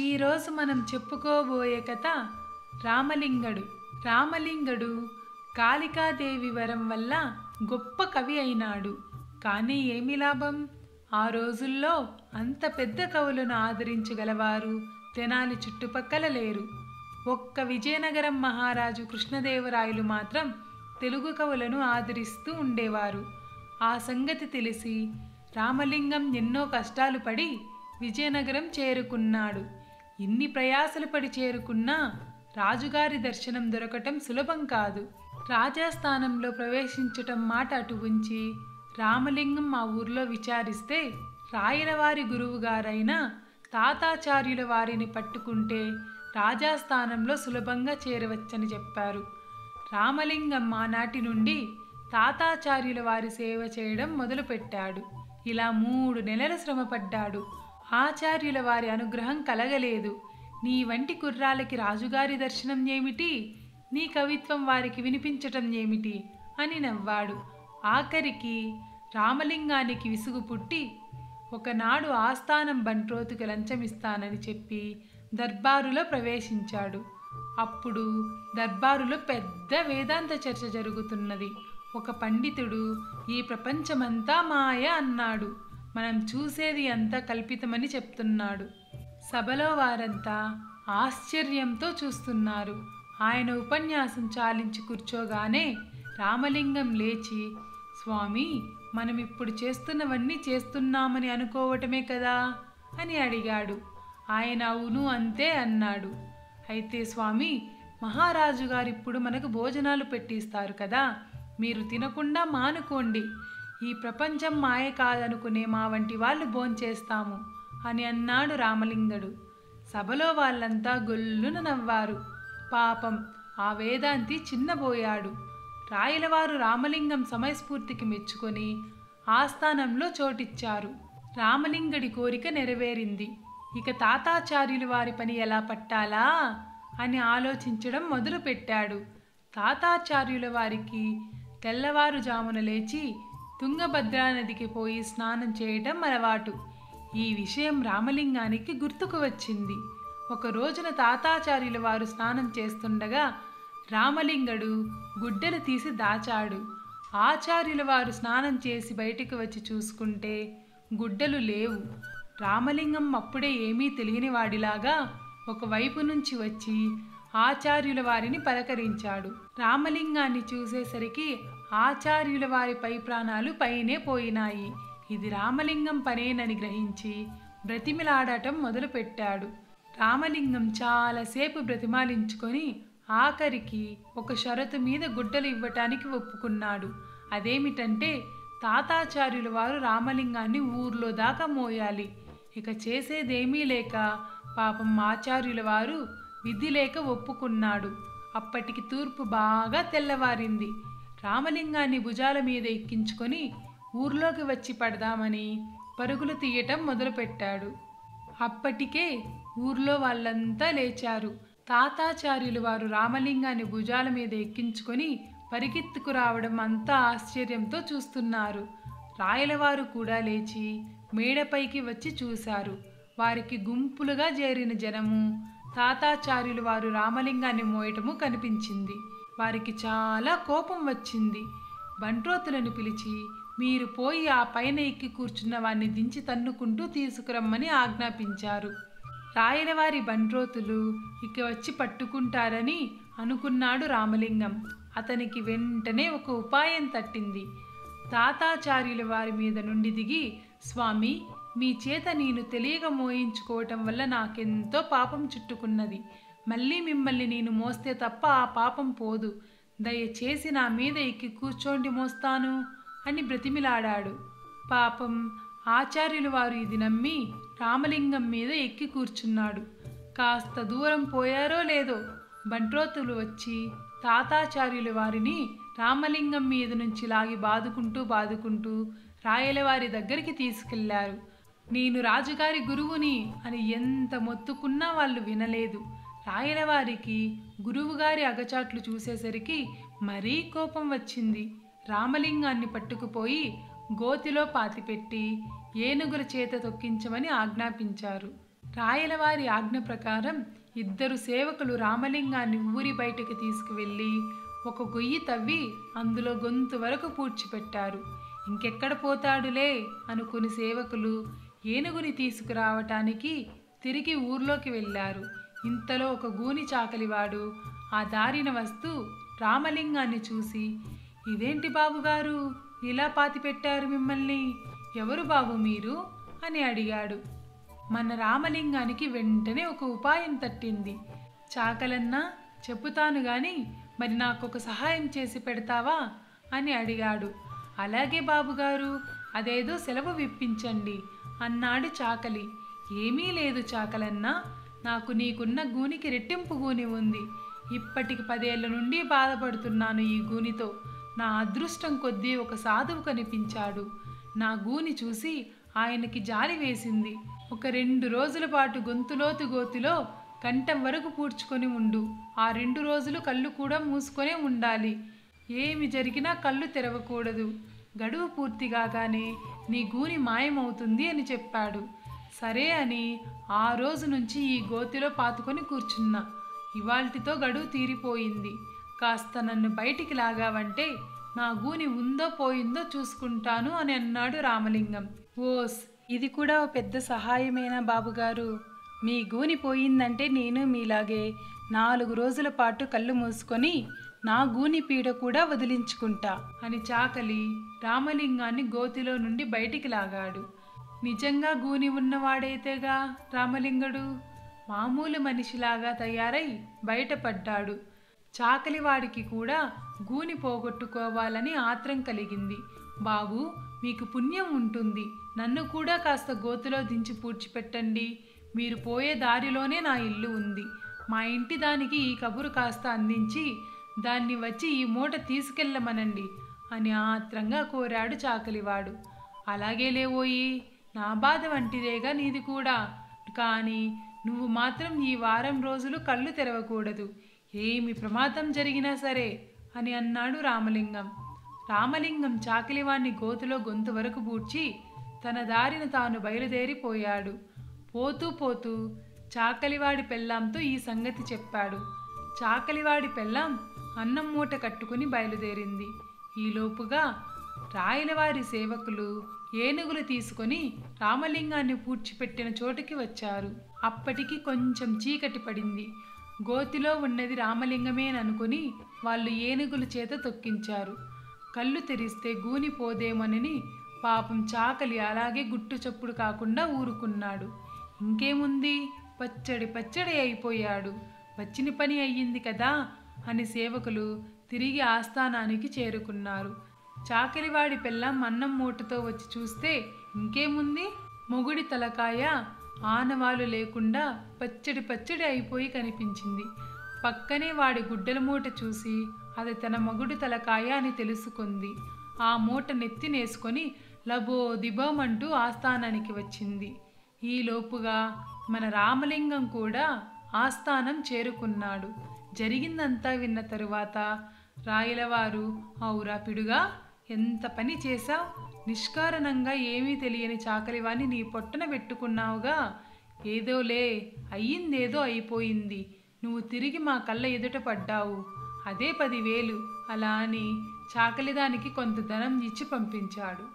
ఈరోజు మనం చెప్పుకోబోయే కథ రామలింగడు. రామలింగడు కాళికాదేవి వరం వల్ల గొప్ప కవి అయినాడు. కానీ ఏమి లాభం? ఆ రోజుల్లో అంత పెద్ద కవులను ఆదరించగలవారు తెనాలి చుట్టుపక్కల లేరు. ఒక్క విజయనగరం మహారాజు కృష్ణదేవరాయలు మాత్రం తెలుగు కవులను ఆదరిస్తూ ఉండేవారు. ఆ సంగతి తెలిసి రామలింగం ఎన్నో కష్టాలు పడి విజయనగరం చేరుకున్నాడు. ఇన్ని ప్రయాసలు పడి చేరుకున్నా రాజుగారి దర్శనం దొరకటం సులభం కాదు. రాజాస్థానంలో ప్రవేశించటం మాట అటు ఉంచి రామలింగం ఆ ఊర్లో విచారిస్తే రాయలవారి గురువుగారైన తాతాచార్యుల వారిని పట్టుకుంటే రాజాస్థానంలో సులభంగా చేరవచ్చని చెప్పారు. రామలింగం ఆనాటి నుండి తాతాచార్యుల వారి సేవ చేయడం మొదలుపెట్టాడు. ఇలా 3 నెలలు శ్రమపడ్డాడు. ఆచార్యుల వారి అనుగ్రహం కలగలేదు. నీ వంటి కుర్రాలకి రాజుగారి దర్శనం ఏమిటి, నీ కవిత్వం వారికి వినిపించటం ఏమిటి అని నవ్వాడు. ఆఖరికి రామలింగానికి విసుగు పుట్టి ఒకనాడు ఆస్థానం బంట్రోతుకు లంచమిస్తానని చెప్పి దర్బారులో ప్రవేశించాడు. అప్పుడు దర్బారులో పెద్ద వేదాంత చర్చ జరుగుతున్నది. ఒక పండితుడు ఈ ప్రపంచమంతా మాయ అన్నాడు. మనం చూసేది అంతా కల్పితమని చెప్తున్నాడు. సభలో వారంతా ఆశ్చర్యంతో చూస్తున్నారు. ఆయన ఉపన్యాసం చాలించి కూర్చోగానే రామలింగం లేచి, స్వామి, మనం ఇప్పుడు చేస్తున్నవన్నీ చేస్తున్నామని అనుకోవటమే కదా అని అడిగాడు. ఆయన అవును అంతే అన్నాడు. అయితే స్వామి, మహారాజు గారు ఇప్పుడు మనకు భోజనాలు పెట్టిస్తారు కదా, మీరు తినకుండా మానుకోండి. ఈ ప్రపంచం మాయ కాదనుకునే మా వంటి వాళ్ళు భోంచేస్తాము అని అన్నాడు రామలింగడు. సభలో వాళ్ళంతా గొల్లున నవ్వారు. పాపం ఆ వేదాంతి చిన్నబోయాడు. రాయలవారు రామలింగం సమయస్ఫూర్తికి మెచ్చుకొని ఆస్థానంలో చోటిచ్చారు. రామలింగడి కోరిక నెరవేరింది. ఇక తాతాచార్యుల వారి పని ఎలా పట్టాలా అని ఆలోచించడం మొదలుపెట్టాడు. తాతాచార్యుల వారికి తెల్లవారుజామున లేచి తుంగభద్రా నదికి పోయి స్నానం చేయటం అలవాటు. ఈ విషయం రామలింగానికి గుర్తుకు వచ్చింది. ఒక రోజున తాతాచార్యుల వారు స్నానం చేస్తుండగా రామలింగడు గుడ్డలు తీసి దాచాడు. ఆచార్యుల వారు స్నానం చేసి బయటికి వచ్చి చూసుకుంటే గుడ్డలు లేవు. రామలింగం అప్పుడే ఏమీ తెలియని వాడిలాగా ఒకవైపు నుంచి వచ్చి ఆచార్యుల వారిని పలకరించాడు. రామలింగాన్ని చూసేసరికి ఆచార్యుల వారి పై ప్రాణాలు పైనే పోయినాయి. ఇది రామలింగం పనేనని గ్రహించి బ్రతిమిలాడటం మొదలుపెట్టాడు. రామలింగం చాలాసేపు బ్రతిమాలించుకొని ఆఖరికి ఒక షరతు మీద గుడ్డలు ఇవ్వటానికి ఒప్పుకున్నాడు. అదేమిటంటే తాతాచార్యుల వారు రామలింగాన్ని ఊర్లో దాకా మోయాలి. ఇక చేసేదేమీ లేక పాపం ఆచార్యుల వారు విధి లేక ఒప్పుకున్నాడు. అప్పటికి తూర్పు బాగా తెల్లవారింది. రామలింగాన్ని భుజాల మీద ఎక్కించుకొని ఊర్లోకి వచ్చి పడదామని పరుగులు తీయటం మొదలుపెట్టాడు. అప్పటికే ఊర్లో వాళ్ళంతా లేచారు. తాతాచార్యులు వారు రామలింగాన్ని భుజాల మీద ఎక్కించుకొని పరిగెత్తుకు రావడం అంతా ఆశ్చర్యంతో చూస్తున్నారు. రాయలవారు కూడా లేచి మేడపైకి వచ్చి చూశారు. వారికి గుంపులుగా చేరిన జనము తాతాచార్యులు వారు రామలింగాన్ని మోయటము కనిపించింది. వారికి చాలా కోపం వచ్చింది. బంట్రోతులను పిలిచి, మీరు పోయి ఆ పైన ఎక్కి కూర్చున్న వారిని దించి తన్నుకుంటూ తీసుకురమ్మని ఆజ్ఞాపించారు. రాయలవారి బంట్రోతులు ఇక వచ్చి పట్టుకుంటారని అనుకున్నాడు రామలింగం. అతనికి వెంటనే ఒక ఉపాయం తట్టింది. తాతాచార్యుల వారి మీద నుండి దిగి, స్వామి, మీ చేత నేను తెలియక మోయించుకోవటం వల్ల నాకెంతో పాపం చుట్టుకున్నది. మళ్ళీ మిమ్మల్ని నేను మోస్తే తప్ప ఆ పాపం పోదు. దయచేసి నా మీద ఎక్కి కూర్చోండి, మోస్తాను అని బ్రతిమిలాడాడు. పాపం ఆచార్యులు వారు ఇది నమ్మి రామలింగం మీద ఎక్కి కూర్చున్నాడు. కాస్త దూరం పోయారో లేదో బంట్రోతులు వచ్చి తాతాచార్యుల వారిని రామలింగం మీద నుంచి లాగి బాదుకుంటూ రాయలవారి దగ్గరికి తీసుకెళ్లారు. నేను రాజుగారి గురువుని అని ఎంత మొత్తుకున్నా వాళ్ళు వినలేదు. రాయలవారికి గురువుగారి అగచాట్లు చూసేసరికి మరీ కోపం వచ్చింది. రామలింగాన్ని పట్టుకుపోయి గోతిలో పాతిపెట్టి ఏనుగుల చేత తొక్కించమని ఆజ్ఞాపించారు. రాయలవారి ఆజ్ఞ ప్రకారం ఇద్దరు సేవకులు రామలింగాన్ని ఊరి బయటకు తీసుకువెళ్ళి ఒక గొయ్యి తవ్వి అందులో గొంతు వరకు పూడ్చిపెట్టారు. ఇంకెక్కడ పోతాడులే అనుకుని సేవకులు ఏనుగుని తీసుకురావటానికి తిరిగి ఊర్లోకి వెళ్ళారు. ఇంతలో ఒక గూని చాకలివాడు ఆ దారిన వస్తూ రామలింగాన్ని చూసి, ఇదేంటి బాబుగారు, ఇలా పాతిపెట్టారు మిమ్మల్ని? ఎవరు బాబు మీరు అని అడిగాడు. మన రామలింగానికి వెంటనే ఒక ఉపాయం తట్టింది. చాకలన్నా చెప్పుతాను గాని మరి నాకొక సహాయం చేసి పెడతావా అని అడిగాడు. అలాగే బాబుగారు, అదేదో సెలవు విప్పించండి అన్నాడు చాకలి. ఏమీ లేదు చాకలన్నా, నాకు నీకున్న గూనికి రెట్టింపు గూని ఉంది. ఇప్పటికి 10 ఏళ్ల నుండి బాధపడుతున్నాను ఈ గూనితో. నా అదృష్టం కొద్దీ ఒక సాధువు కనిపించాడు. నా గూని చూసి ఆయనకి జాలి వేసింది. ఒక 2 రోజుల పాటు గొంతులోతు గోతిలో కంఠం వరకు పూడ్చుకొని ఉండు. ఆ 2 రోజులు కళ్ళు కూడా మూసుకొనే ఉండాలి. ఏమి జరిగినా కళ్ళు తెరవకూడదు. గడువు పూర్తి కాగానే నీ గూని మాయమవుతుంది అని చెప్పాడు. సరే అని ఆ రోజు నుంచి ఈ గోతిలో పాతుకొని కూర్చున్నా. ఇవాల్టితో గడువు తీరిపోయింది. కాస్త నన్ను బయటికి లాగావంటే నా గూని ఉందో పోయిందో చూసుకుంటాను అని అన్నాడు రామలింగం. ఓస్, ఇది కూడా ఓ పెద్ద సహాయమేనా బాబుగారు? మీ గూని పోయిందంటే నేను మీలాగే 4 రోజుల పాటు కళ్ళు మూసుకొని నా గూని పీడ కూడా వదిలించుకుంటా అని చాకలి రామలింగాన్ని గోతిలో నుండి బయటికి లాగాడు. నిజంగా గూని ఉన్నవాడైతేగా రామలింగడు మామూలు మనిషిలాగా తయారై బయటపడ్డాడు. చాకలివాడికి కూడా గూని పోగొట్టుకోవాలని ఆత్రం కలిగింది. బాబు, మీకు పుణ్యం ఉంటుంది. నన్ను కూడా కాస్త గోతిలో దించి పూడ్చిపెట్టండి. మీరు పోయే దారిలోనే నా ఇల్లు ఉంది. మా ఇంటి దానికి ఈ కబురు కాస్త అందించి దాన్ని వచ్చి ఈ మూట తీసుకెళ్ళమనండి అని ఆత్రంగా కోరాడు చాకలివాడు. అలాగే లేవోయి, నా బాధ వంటిదేగా నీది కూడా. కానీ నువ్వు మాత్రం ఈ వారం రోజులు కళ్ళు తెరవకూడదు. ఏమి ప్రమాదం జరిగినా సరే అని అన్నాడు రామలింగం. రామలింగం చాకలివాణ్ణి గోతులో గొంతు వరకు పూడ్చి తన దారిన తాను బయలుదేరిపోయాడు. పోతూ పోతూ చాకలివాడి పెళ్ళాంతో ఈ సంగతి చెప్పాడు. చాకలివాడి పెళ్ళాం అన్నం మూట కట్టుకుని బయలుదేరింది. ఈలోపుగా రాయలవారి సేవకులు ఏనుగులు తీసుకొని రామలింగాన్ని పూడ్చిపెట్టిన చోటుకి వచ్చారు. అప్పటికి కొంచెం చీకటి పడింది. గోతిలో ఉన్నది రామలింగమేననుకుని వాళ్ళు ఏనుగుల చేత తొక్కించారు. కళ్ళు తెరిస్తే గూని పోదేమోనని పాపం చాకలి అలాగే గుట్టు చప్పుడు కాకుండా ఊరుకున్నాడు. ఇంకేముంది, పచ్చడి అయిపోయాడు. వచ్చిన పని అయ్యింది కదా అని సేవకులు తిరిగి ఆస్థానానికి చేరుకున్నారు. చాకలివాడి పెళ్ళాం అన్నం మూటతో వచ్చి చూస్తే ఇంకేముంది, మొగుడి తలకాయ ఆనవాలు లేకుండా పచ్చడి అయిపోయి కనిపించింది. పక్కనే వాడి గుడ్డల మూట చూసి అది తన మొగుడి తలకాయ అని తెలుసుకుంది. ఆ మూట నెత్తినేసుకొని లబో దిబోమంటూ ఆస్థానానికి వచ్చింది. ఈలోపుగా మన రామలింగం కూడా ఆస్థానం చేరుకున్నాడు. జరిగిందంతా విన్న తరువాత రాయలవారు, ఔరా పిడుగా, ఎంత పని చేశావు! నిష్కారణంగా ఏమీ తెలియని చాకలివాణ్ణి నీ పొట్టన పెట్టుకున్నావుగా. ఏదోలే, అయ్యిందేదో అయిపోయింది. నువ్వు తిరిగి మా కళ్ళ ఎదుట పడ్డావు. అదే 10,000 అలా అని చాకలిదానికి కొంత ధనం ఇచ్చి పంపించాడు.